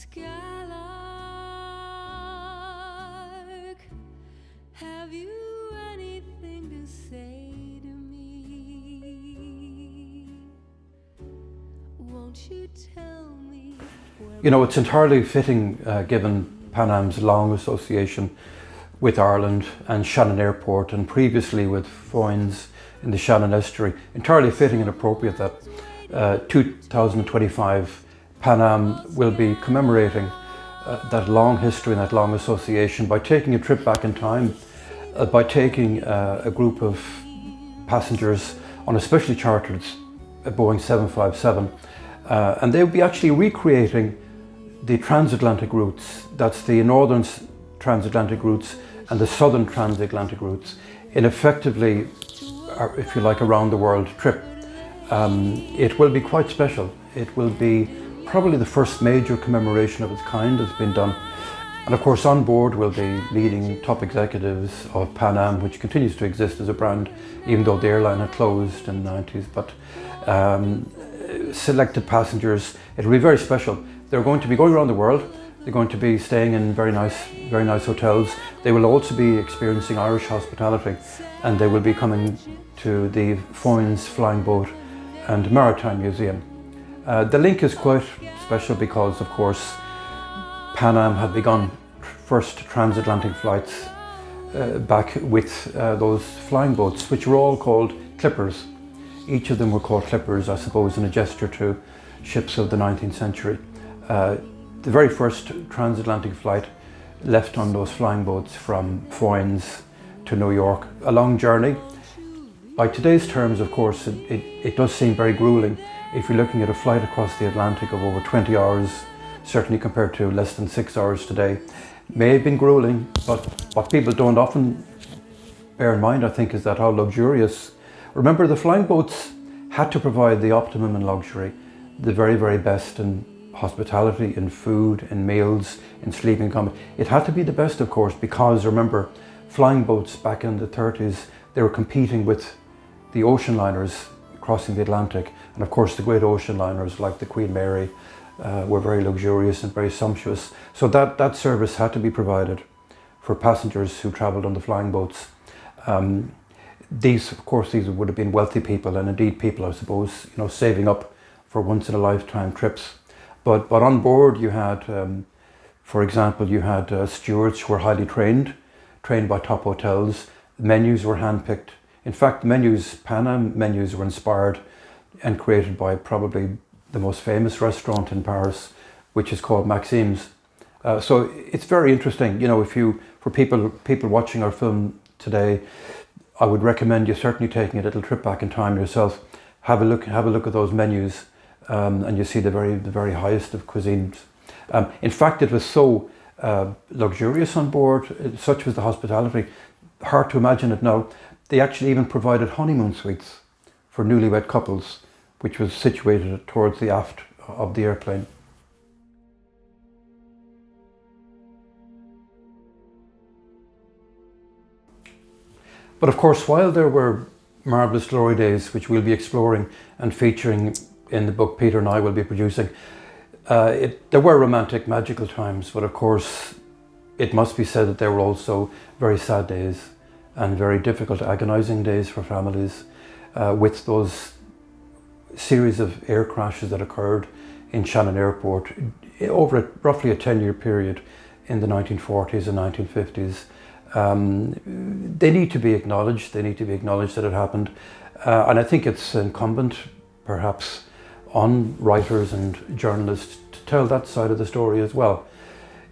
Skylark, have you anything to say to me? Won't you tell me? You know, it's entirely fitting given Pan Am's long association with Ireland and Shannon Airport, and previously with Foynes in the Shannon estuary. Entirely fitting and appropriate that 2025 Pan Am will be commemorating that long history and that long association by taking a trip back in time, by taking a group of passengers on a specially chartered Boeing 757, and they'll be actually recreating the transatlantic routes. That's the northern transatlantic routes and the southern transatlantic routes in effectively, if you like, a round the world trip. It will be quite special. It will be probably the first major commemoration of its kind that's been done. And of course on board will be leading top executives of Pan Am, which continues to exist as a brand, even though the airline had closed in the 90s. But selected passengers, it'll be very special. They're going to be going around the world. They're going to be staying in very nice hotels. They will also be experiencing Irish hospitality, and they will be coming to the Foynes Flying Boat and Maritime Museum. The link is quite special because, of course, Pan Am had begun first transatlantic flights back with those flying boats, which were all called clippers. Each of them were called clippers, I suppose, in a gesture to ships of the 19th century. The very first transatlantic flight left on those flying boats from Foynes to New York. A long journey. By today's terms, of course, it does seem very grueling. If you're looking at a flight across the Atlantic of over 20 hours, certainly compared to less than 6 hours today, may have been grueling, but what people don't often bear in mind, I think, is that how luxurious. Remember, the flying boats had to provide the optimum in luxury, the very, very best in hospitality, in food, in meals, in sleeping accommodation. It had to be the best, of course, because remember, flying boats back in the 30s, they were competing with the ocean liners crossing the Atlantic. And of course, the great ocean liners like the Queen Mary were very luxurious and very sumptuous. So that service had to be provided for passengers who travelled on the flying boats. These would have been wealthy people, and indeed people, I suppose, you know, saving up for once in a lifetime trips. But on board you had, for example, you had stewards who were highly trained by top hotels. Menus were handpicked. In fact, Pan Am menus were inspired and created by probably the most famous restaurant in Paris, which is called Maxime's. So it's very interesting, you know, for people watching our film today, I would recommend you certainly taking a little trip back in time yourself. Have a look at those menus, and you see the very highest of cuisines. In fact, it was so luxurious on board, such was the hospitality, hard to imagine it now. They actually even provided honeymoon suites for newlywed couples, which was situated towards the aft of the airplane. But of course, while there were marvellous glory days, which we'll be exploring and featuring in the book Peter and I will be producing, there were romantic, magical times, but of course, it must be said that there were also very sad days and very difficult, agonising days for families with those series of air crashes that occurred in Shannon Airport over roughly a 10-year period in the 1940s and 1950s. They need to be acknowledged. They need to be acknowledged that it happened. And I think it's incumbent, perhaps, on writers and journalists to tell that side of the story as well.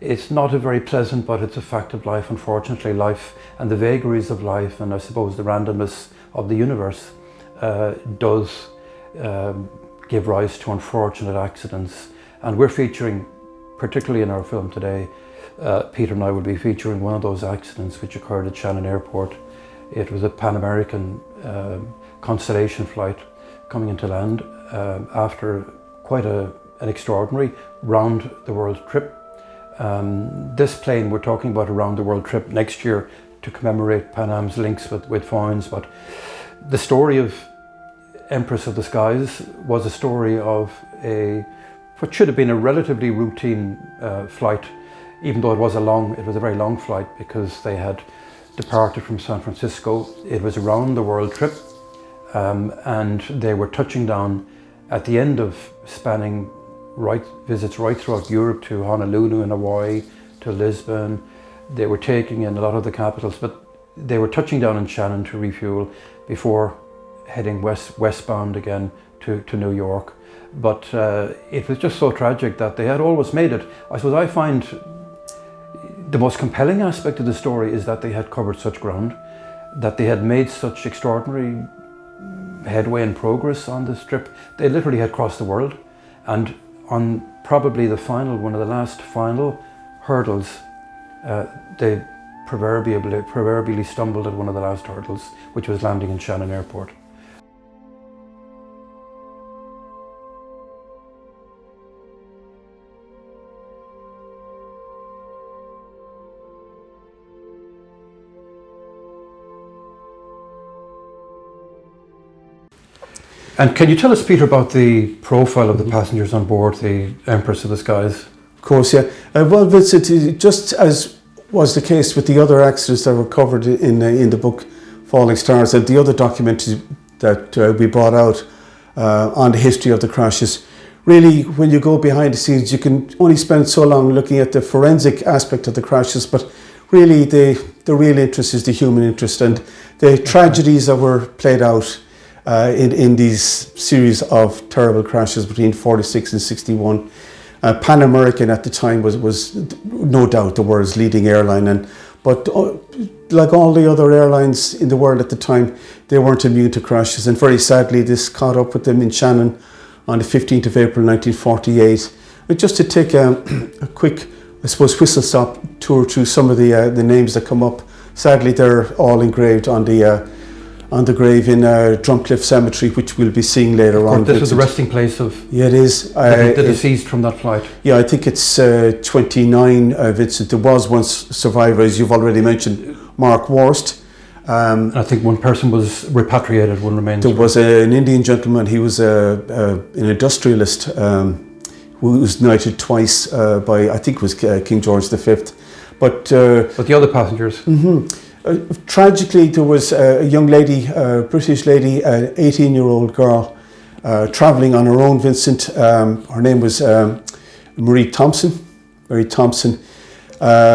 It's not a very pleasant, but it's a fact of life, unfortunately. Life and the vagaries of life, and I suppose the randomness of the universe does give rise to unfortunate accidents. And we're featuring, particularly in our film today, Peter and I will be featuring one of those accidents which occurred at Shannon Airport. It was a Pan American Constellation flight coming into land after quite an extraordinary round the world trip. This plane, we're talking about a round the world trip next year to commemorate Pan Am's links with Foynes, but the story of Empress of the Skies was a story of a what should have been a relatively routine flight, even though it was a very long flight because they had departed from San Francisco. It was a round the world trip, and they were touching down at the end of spanning visits right throughout Europe to Honolulu in Hawaii, to Lisbon. They were taking in a lot of the capitals, but they were touching down in Shannon to refuel before heading westbound again to New York. But it was just so tragic that they had almost made it. I suppose I find the most compelling aspect of the story is that they had covered such ground, that they had made such extraordinary headway and progress on this trip. They literally had crossed the world, and on probably one of the last final hurdles, they proverbially stumbled at one of the last hurdles, which was landing in Shannon Airport. And can you tell us, Peter, about the profile of the passengers on board the Empress of the Skies? Of course, yeah. Well, Vincent, just as was the case with the other accidents that were covered in the book Falling Stars and the other documentaries that we brought out on the history of the crashes, really, when you go behind the scenes, you can only spend so long looking at the forensic aspect of the crashes, but really the real interest is the human interest and the tragedies that were played out in these series of terrible crashes between 46 and 61. Pan American at the time was no doubt the world's leading airline, but like all the other airlines in the world at the time, they weren't immune to crashes, and very sadly this caught up with them in Shannon on the 15th of April 1948. But just to take a quick, I suppose, whistle-stop tour through some of the names that come up, sadly they're all engraved on the grave in Drumcliff Cemetery, which we'll be seeing later on. This was the resting place of the deceased from that flight. Yeah, I think it's 29, Vincent. There was one survivor, as you've already mentioned, Mark Worst. I think one person was repatriated, one remains. There was an Indian gentleman, he was an industrialist who was knighted twice by, I think it was King George V. But the other passengers? Tragically, there was a young lady, a British lady, an 18-year-old girl, travelling on her own, Vincent. Her name was Mary Thompson.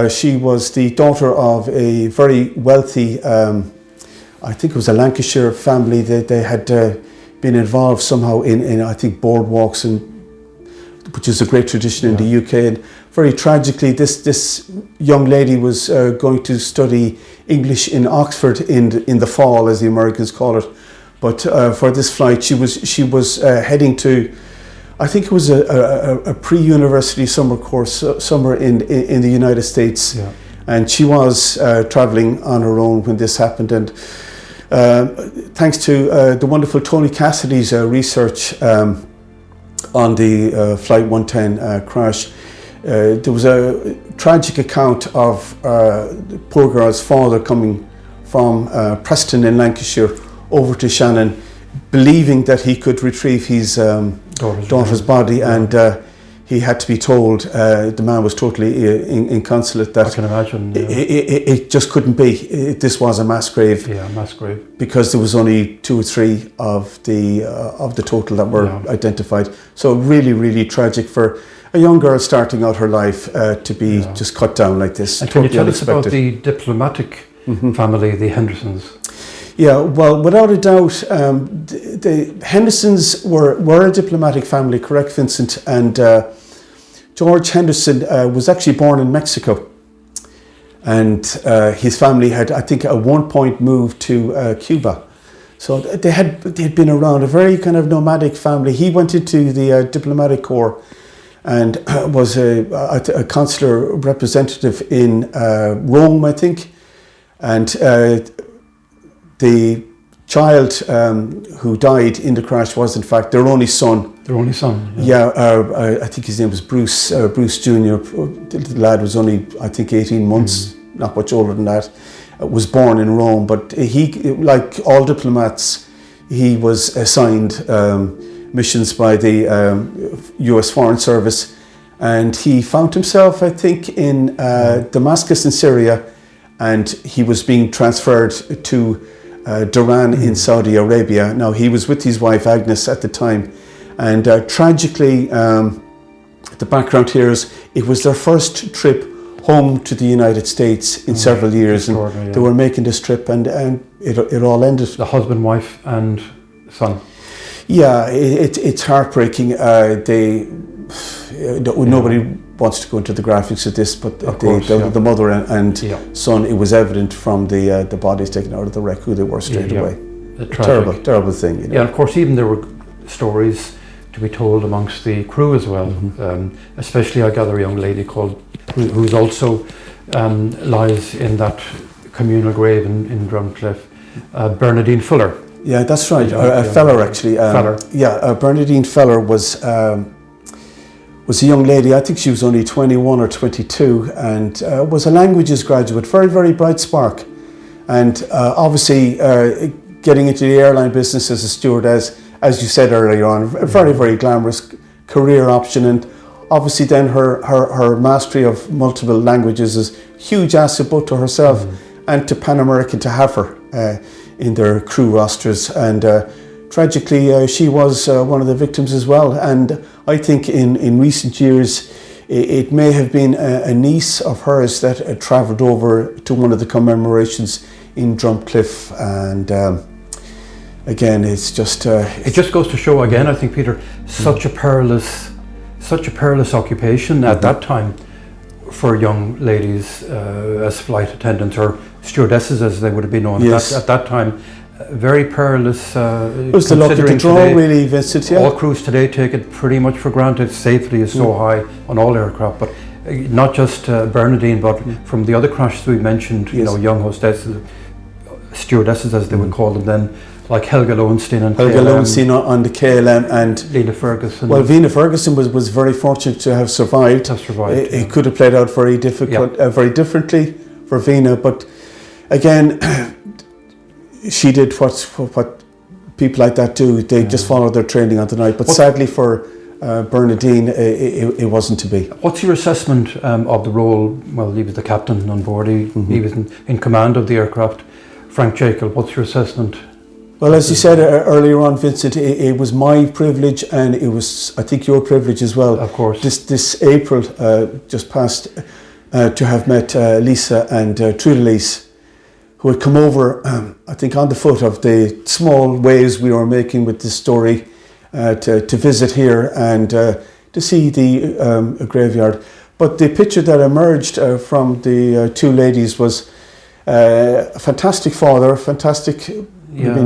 She was the daughter of a very wealthy, I think it was a Lancashire family. They had been involved somehow in I think, boardwalks, which is a great tradition in the UK. And very tragically, this young lady was going to study English in Oxford in the fall, as the Americans call it. But for this flight, she was heading to, I think it was a pre-university summer course somewhere in the United States. Yeah. And she was traveling on her own when this happened. And thanks to the wonderful Tony Cassidy's research on the Flight 110 crash, there was a tragic account of the poor girl's father coming from Preston in Lancashire over to Shannon, believing that he could retrieve his daughter's body, and he had to be told, the man was totally inconsolate, that I can imagine, it just couldn't be. This was a mass grave. Yeah, mass grave. Because there was only 2 or 3 of the total that were identified. So really, really tragic for a young girl starting out her life to be just cut down like this. And can you tell us about the diplomatic family, the Hendersons? Yeah, well, without a doubt, the Hendersons were a diplomatic family, correct, Vincent? And George Henderson was actually born in Mexico. And his family had, I think, at one point moved to Cuba. So they'd been around, a very kind of nomadic family. He went into the diplomatic corps and was a consular representative in Rome, I think. And the child who died in the crash was, in fact, their only son. Their only son? Yeah, I think his name was Bruce Jr. The lad was only, I think, 18 months, not much older than that, was born in Rome. But he, like all diplomats, he was assigned missions by the US Foreign Service, and he found himself, I think, in Damascus in Syria, and he was being transferred to Dhahran in Saudi Arabia. Now, he was with his wife Agnes at the time, and tragically, the background here is it was their first trip home to the United States in several years, and they were making this trip, and it all ended. The husband, wife and son. Yeah, it's heartbreaking. Nobody wants to go into the graphics of this, but the mother and son, it was evident from the bodies taken out of the wreck who they were straight away. A terrible thing. You know? Yeah, and of course, even there were stories to be told amongst the crew as well. Especially, I gather, a young lady who's also lies in that communal grave in Drumcliff, Bernadine Fuller. Yeah, that's right. Feller, actually. Feller. Yeah, Bernadine Feller was a young lady. I think she was only 21 or 22, and was a languages graduate. Very, very bright spark, and obviously getting into the airline business as a stewardess, as you said earlier on, a very, very glamorous career option, and obviously then her mastery of multiple languages is huge asset both to herself and to Pan American to have her in their crew rosters, and tragically she was one of the victims as well. And I think in recent years it may have been a niece of hers that travelled over to one of the commemorations in Drumcliff, and again, it's just it just goes to show again, I think, Peter, such a perilous occupation at that time for young ladies as flight attendants, or stewardesses as they would have been known at that time. Very perilous. It was the luck of the draw, really, Vincent. Yeah. All crews today take it pretty much for granted. Safety is so high on all aircraft, but not just Bernadine, but from the other crashes we mentioned, you know, young hostesses, stewardesses as they would call them then, like Helga Lowenstein on the KLM, and Lena Ferguson. Well, Vina Ferguson was very fortunate to have survived. It could have played out very differently for Vina, but again, she did what people like that do. They just followed their training on the night. But sadly for Bernadine, it wasn't to be. What's your assessment of the role? Well, he was the captain on board. He was in command of the aircraft. Frank Jekyll, what's your assessment? Well, as you said earlier on, Vincent, it was my privilege, and it was, I think, your privilege as well. Of course. This April, just past, to have met Lisa and Trudelise, who had come over, I think, on the foot of the small ways we were making with this story, to visit here and to see the graveyard. But the picture that emerged from the two ladies was a fantastic father, fantastic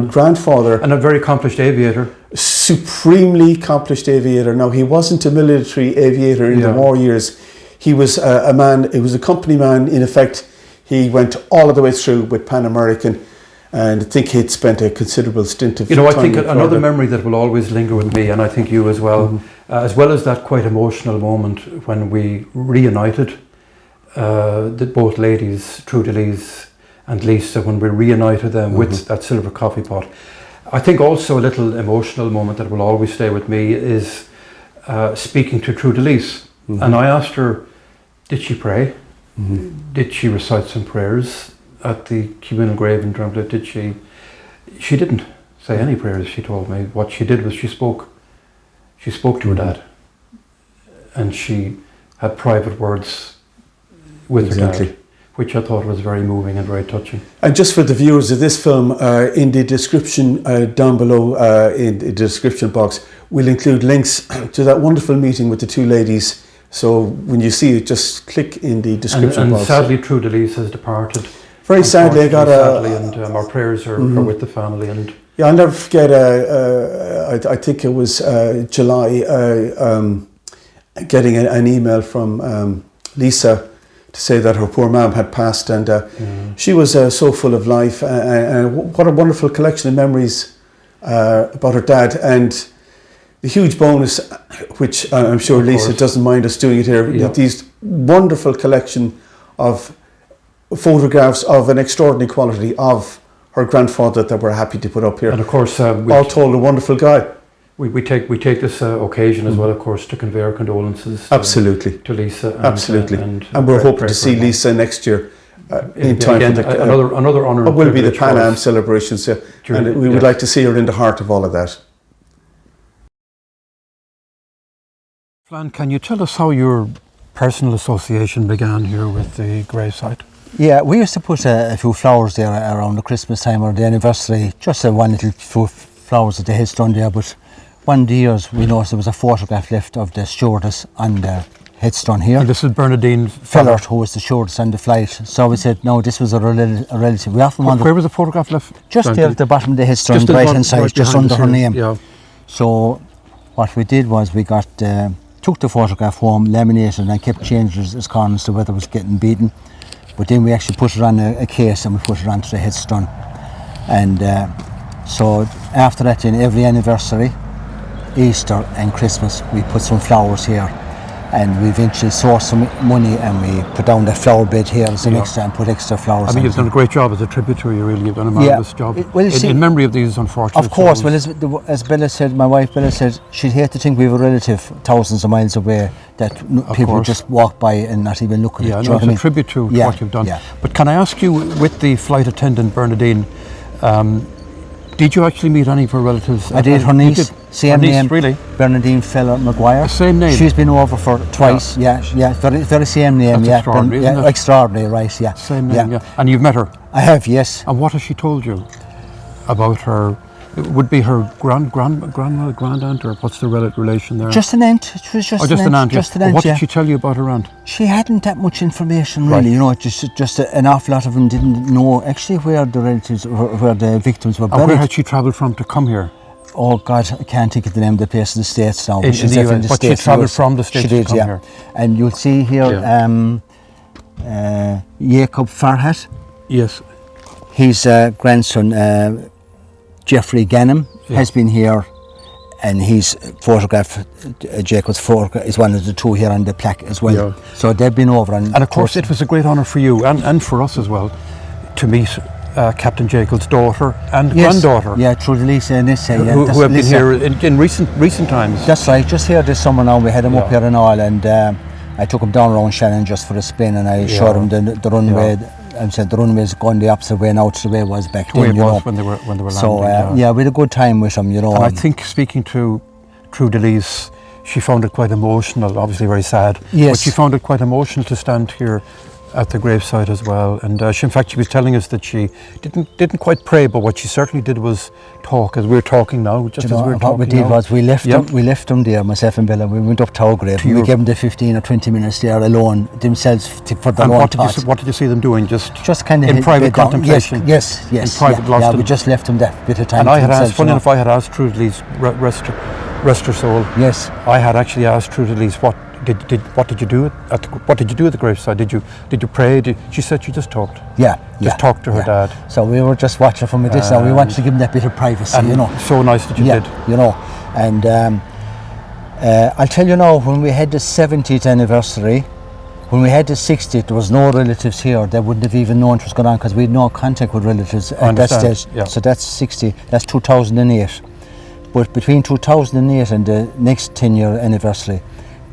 grandfather. And a very accomplished aviator. Supremely accomplished aviator. Now, he wasn't a military aviator in the war years. He was a man, he was a company man, in effect. He went all of the way through with Pan American, and I think he'd spent a considerable stint of time. I think another memory that will always linger with me, and I think you as well, as well as that quite emotional moment when we reunited, both ladies, Trudelise and Lisa, when we reunited them with that silver coffee pot. I think also a little emotional moment that will always stay with me is speaking to Trudelise. And I asked her, did she pray? Did she recite some prayers at the communal grave in Drumcliff? Did she? She didn't say any prayers, she told me. What she did was she spoke to her dad, and she had private words with her dad, which I thought was very moving and very touching. And just for the viewers of this film, in the description down below, in the description box, we'll include links to that wonderful meeting with the two ladies. So when you see it, just click in the description box. And sadly, Trudelise has departed. Very sadly, I got and our prayers are with the family. And yeah, I'll never forget. I think it was July, getting an email from Lisa to say that her poor mum had passed, and she was so full of life, and what a wonderful collection of memories about her dad. And the huge bonus, which I'm sure Lisa doesn't mind us doing it here, these wonderful collection of photographs of an extraordinary quality of her grandfather that we're happy to put up here. And of course, all told, a wonderful guy. We take this occasion as well, of course, to convey our condolences. Absolutely. To Lisa. Absolutely. And we're hoping to see Lisa next year in time again, for the another honour. What will be the Pan Am celebrations, and we would like to see her in the heart of all of that. Flann, can you tell us how your personal association began here with the gravesite? Yeah, we used to put a few flowers there around the Christmas time or the anniversary, just one little few flowers at the headstone there, but one of the years we noticed there was a photograph left of the stewardess on the headstone here. And this is Bernadine Fellert, who was the stewardess on the flight. So we said, no, this was a relative. We often where was the photograph left? Just there at the bottom of the headstone, the right hand side, just under her name. Yeah. So what we did was we took the photograph home, laminated, and kept changing its corners. The weather was getting beaten. But then we actually put it on a case and we put it onto the headstone. And so after that, in every anniversary, Easter and Christmas, we put some flowers here. And we eventually sourced some money and we put down the flower bed here as an extra and put extra flowers. I mean, you've done a great job as a tribute to you, really. You've done a marvellous job. In memory of these unfortunate Of course, souls. well, as Bella said, my wife Bella said, she'd hate to think we have a relative thousands of miles away that people would just walk by and not even look at it. Yeah, no, it's a tribute to what you've done. Yeah. But can I ask you, with the flight attendant Bernadine, did you actually meet any of her relatives? I did. Her niece, same name, really? Bernadine Fellert McGuire. The same name? She's been over for twice, yeah, very same name. That's extraordinary, isn't it? Extraordinary, right, yeah. Same name, yeah. And you've met her? I have, yes. And what has she told you about her? It would be her grand-aunt, or what's the relation there? Just an aunt. It was just an aunt. Just an aunt, what did she tell you about her aunt? She hadn't that much information, really. You know, just an awful lot of them didn't know actually where the relatives, where the victims were buried. And where had she travelled from to come here? Oh God, I can't think of the name of the place in the States now. In the US, but she travelled from the States to come here. And you'll see here, Jacob Farhat. Yes. His grandson, Jeffrey Gannon, has been here, and his photograph, Jacob's photograph, is one of the two here on the plaque as well. Yeah. So they've been over. And of course, it was a great honour for you and for us as well to meet Captain Jacob's daughter and granddaughter. Yeah, through Lisa and Issa. Who have been here in recent times. That's right. Just here this summer now, we had them up here and all, and I took him down around Shannon just for a spin, and I showed him the runway. I said the runway is going the opposite way now to the way it was back then. When they were landing. So we had a good time with him, you know. And I think speaking to Denise, she found it quite emotional. Obviously very sad. Yes. But she found it quite emotional to stand here at the gravesite as well. And in fact, she was telling us that she didn't quite pray, but what she certainly did was talk, as we're talking now. Just as we're talking now. What we did was we left them there, myself and Bella. We went up to our grave. We gave them the 15 or 20 minutes there alone themselves for their own thoughts. What did you see them doing? Just kind of in private contemplation. Yes. In private lost them. We just left them that bit of time. And I had asked, funny enough, I had asked Trudelis, rest her soul. Yes. I had actually asked Trudelis, what did you do at the graveside? Did you pray? She said she just talked. Just talked to her dad. So we were just watching from a distance. We wanted to give him that bit of privacy, you know. So nice that you did. You know, and I'll tell you now, when we had the 70th anniversary, when we had the 60th, there was no relatives here. They wouldn't have even known what was going on because we had no contact with relatives at that stage. Yeah. So that's 60. That's 2008. But between 2008 and the next 10-year anniversary,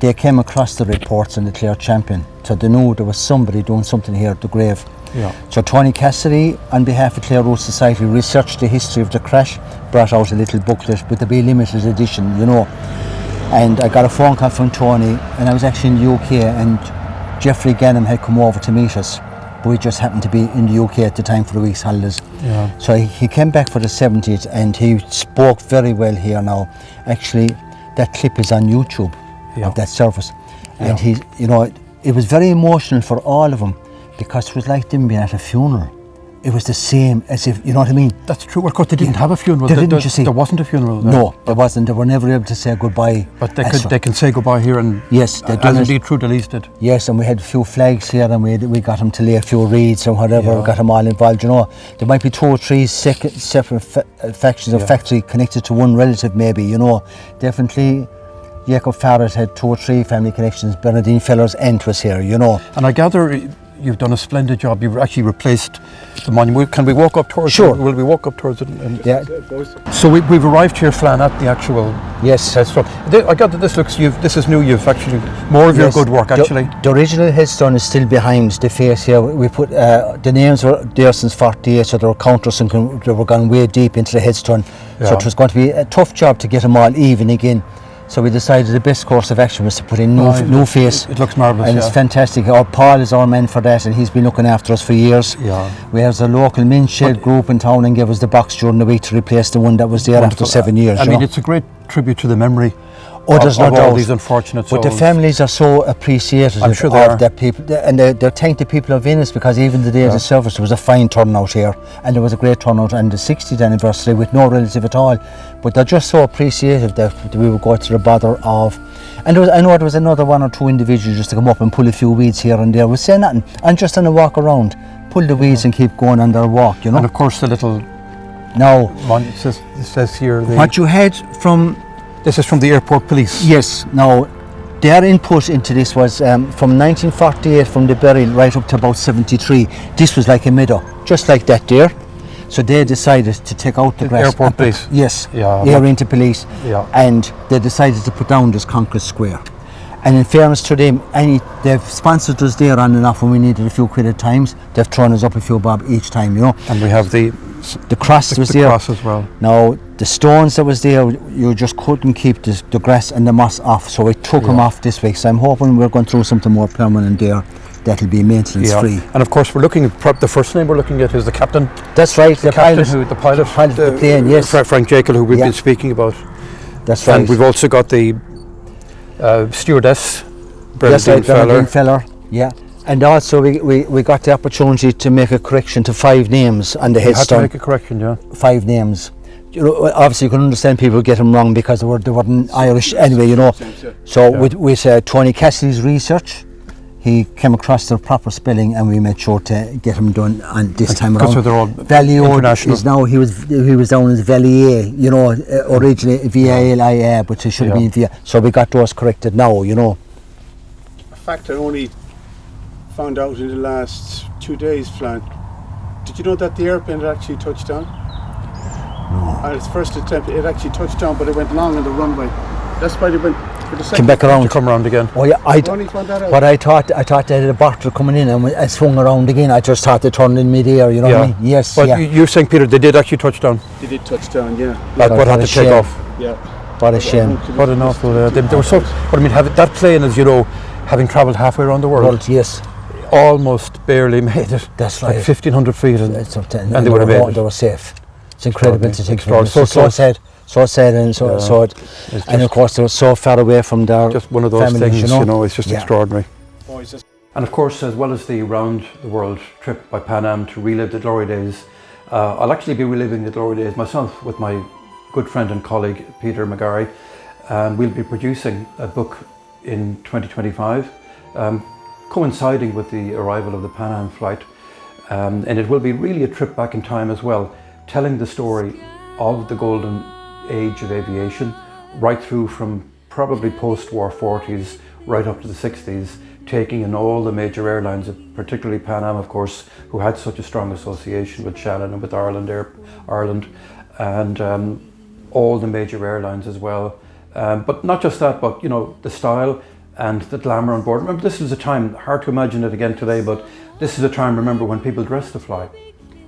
they came across the reports in the Clare Champion, so they knew there was somebody doing something here at the grave. Yeah. So Tony Cassidy, on behalf of Clare Road Society, researched the history of the crash, brought out a little booklet with the Be Limited edition, you know. And I got a phone call from Tony, and I was actually in the UK, and Jeffrey Gannon had come over to meet us, but we just happened to be in the UK at the time for the week's holidays. Yeah. So he came back for the 70th, and he spoke very well here now. Actually, that clip is on YouTube. Of that service, and he, you know, it was very emotional for all of them because it was like them being at a funeral. It was the same as if, you know what I mean. That's true. Of course, they didn't have a funeral. They didn't, you see. There wasn't a funeral there. No, there wasn't. They were never able to say goodbye. But they can say goodbye here, and yes, they as indeed Trudelis did. Yes, and we had a few flags here, and we got them to lay a few reeds or whatever. We got them all involved. You know, there might be 2 or 3 separate factions or factory connected to one relative, maybe. You know, definitely. Jacob Farhat had 2 or 3 family connections. Bernadine Feller's aunt was here, you know. And I gather you've done a splendid job. You've actually replaced the monument. Can we walk up towards Sure. it? Will we walk up towards it? Yeah. So we've arrived here, Flan, at the actual Yes. headstone. I got that this looks, this is new, you've actually, more of your Yes. good work actually. The original headstone is still behind the face here. We put the names were there since 48, so there were counters and they were gone way deep into the headstone. So Yeah. it was going to be a tough job to get them all even again. So we decided the best course of action was to put in new face. It looks marvellous, and yeah. it's fantastic. Paul is our man for that, and he's been looking after us for years. Yeah. We have a local men's shed group in town and gave us the box during the week to replace the one that was there after 7 years. I you mean, know. it's a great tribute to the memory There's no of all doubt. these unfortunate souls. But the families are so appreciative I'm sure they of are. the people, and they thank the people of Venice, because even the day of the service there was a fine turnout here, and there was a great turnout on the 60th anniversary with no relative at all. But they're just so appreciative that we would go to the bother of. And I know there was another one or two individuals just to come up and pull a few weeds here and there. We say nothing, and just on a walk around, pull the weeds and keep going on their walk, you know. And of course the little Now, it says here, what you had from this is from the airport police. Yes. Now, their input into this was from 1948, from the burial right up to about 73. This was like a meadow, just like that there. So they decided to take out the grass. Airport police. Yes. Yeah. Air into police. Yeah. And they decided to put down this concrete square. And in fairness to them, they've sponsored us there on and off when we needed a few quid at times. They've thrown us up a few bob each time, you know. And we have the cross was the there. cross as well. Now, the stones that was there, you just couldn't keep the grass and the moss off, so we took them off this week. So I'm hoping we're going through something more permanent there that'll be maintenance free. And of course we're looking at, the first name we're looking at is the captain. That's right, the pilot. The pilot of the plane, yes. Frank Jekyll, who we've been speaking about. That's right. And we've also got the stewardess, Bernadine Feller. Yeah. And also we got the opportunity to make a correction to 5 names on the You had to headstone. make a correction, yeah. 5 names. You know, obviously you can understand people get them wrong because they weren't Irish anyway, you know. So with Tony Cassidy's research, he came across the proper spelling, and we made sure to get him done on this time around. Because they're all Vallier is now, he was down as Vallier, you know, originally V-A-L-I-A, but it should have been V. So we got those corrected now, you know. A fact I only found out in the last 2 days, Flan. Did you know that the airplane had actually touched down? No. On its first attempt, it actually touched down, but it went long on the runway. That's why they went for the second. Came back around. To come around again. Oh yeah, Only found that out. what I thought they had a bottle coming in and it swung around again. I just thought they turned in mid-air, you know what I mean? Yes, But you're saying, Peter, they did actually touch down? They did touch down, yeah. But had to take off? Yeah. What a shame. What an awful... they were so... But I mean, that plane, as you know, having travelled halfway around the world, Yes, almost barely made it. that's Like right. 1,500 feet. And And they would have made it. They were safe. It's incredible to think about. So So close. sad. So sad, and and of course they were so far away from their Just one of those families, things, you know, it's just extraordinary. Boys, And of course, as well as the round the world trip by Pan Am to relive the glory days, I'll actually be reliving the glory days myself with my good friend and colleague Peter McGarry, and we'll be producing a book in 2025, coinciding with the arrival of the Pan Am flight, and it will be really a trip back in time as well, telling the story of the golden age of aviation, right through from probably post-war 40s right up to the 60s, taking in all the major airlines, particularly Pan Am, of course, who had such a strong association with Shannon and with Ireland, and all the major airlines as well. But not just that, but you know, the style and the glamour on board. Remember, this was a time, hard to imagine it again today, but this is a time, remember, when people dressed to fly.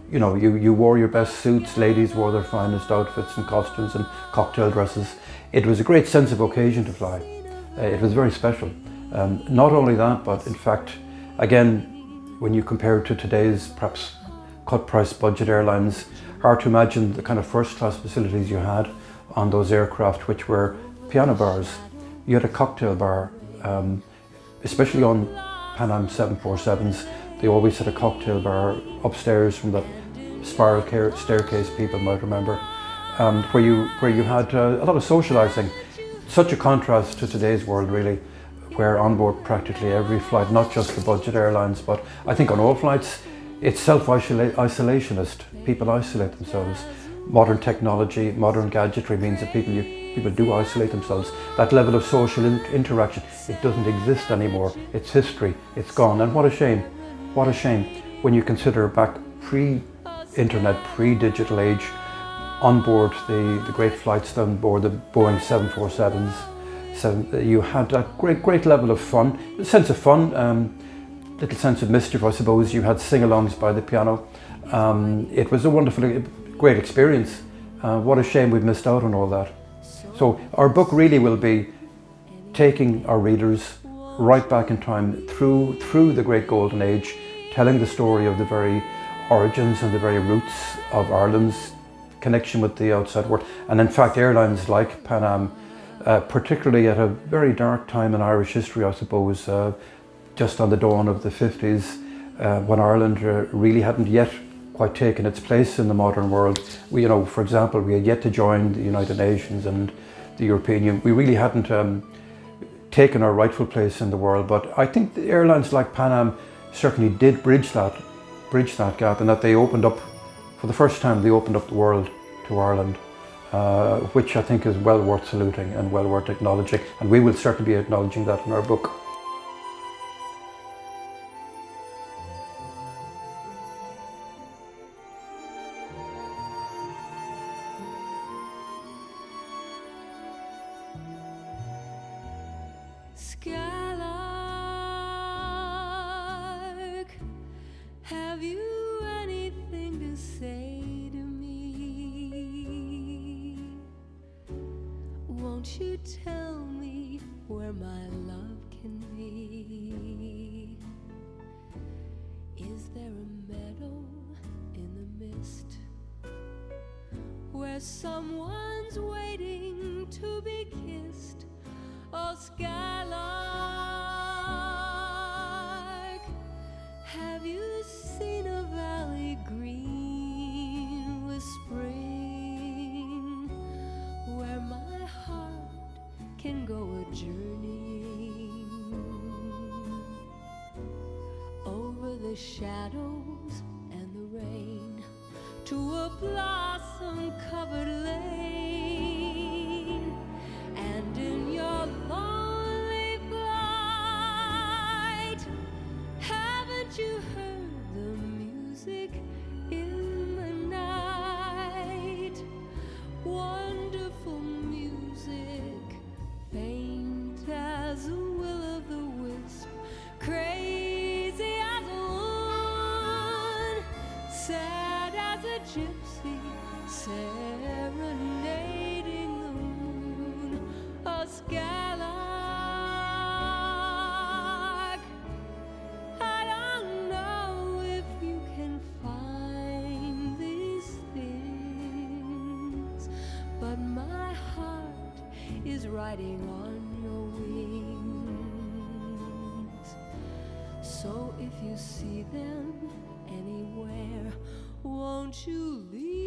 You know, you wore your best suits, ladies wore their finest outfits and costumes and cocktail dresses. It was a great sense of occasion to fly. It was very special. Not only that, but in fact, again, when you compare it to today's perhaps cut price budget airlines, hard to imagine the kind of first class facilities you had on those aircraft, which were piano bars. You had a cocktail bar, especially on Pan Am 747s. They always had a cocktail bar upstairs from that spiral staircase people might remember, where you had a lot of socialising. Such a contrast to today's world, really, where on board practically every flight, not just the budget airlines, but I think on all flights, it's self-isolationist. People isolate themselves. Modern technology, modern gadgetry means that people do isolate themselves. That level of social interaction, it doesn't exist anymore. It's history, it's gone, and what a shame. What a shame when you consider back pre-internet, pre-digital age, on board the great flights on board the Boeing 747s, you had that great level of fun, a sense of fun, little sense of mischief, I suppose. You had sing-alongs by the piano. It was a wonderful, great experience. What a shame we've missed out on all that. So our book really will be taking our readers right back in time through the great golden age, telling the story of the very origins and the very roots of Ireland's connection with the outside world. And in fact, airlines like Pan Am, particularly at a very dark time in Irish history, I suppose, just on the dawn of the 50s, when Ireland really hadn't yet quite taken its place in the modern world. We, you know, for example, we had yet to join the United Nations and the European Union. We really hadn't taken our rightful place in the world. But I think the airlines like Pan Am certainly did bridge that gap, and that they opened up, for the first time, they opened up the world to Ireland, which I think is well worth saluting and well worth acknowledging. And we will certainly be acknowledging that in our book. Skylark, have you anything to say to me? Won't you tell me where my love can be? Is there a meadow in the mist where someone's waiting to be kissed? Oh, Skylark, have you seen a valley green with spring, where my heart can go a journeying over the shadows and the rain to a blossom-covered lane? And in your lonely flight, haven't you heard the music in the night? Wonderful music, faint as a will-o'-the-wisp, crazy as a woman, sad as a gypsy, serenading the moon. A skylark, I don't know if you can find these things, but my heart is riding on your wings. So if you see them anywhere, won't you leave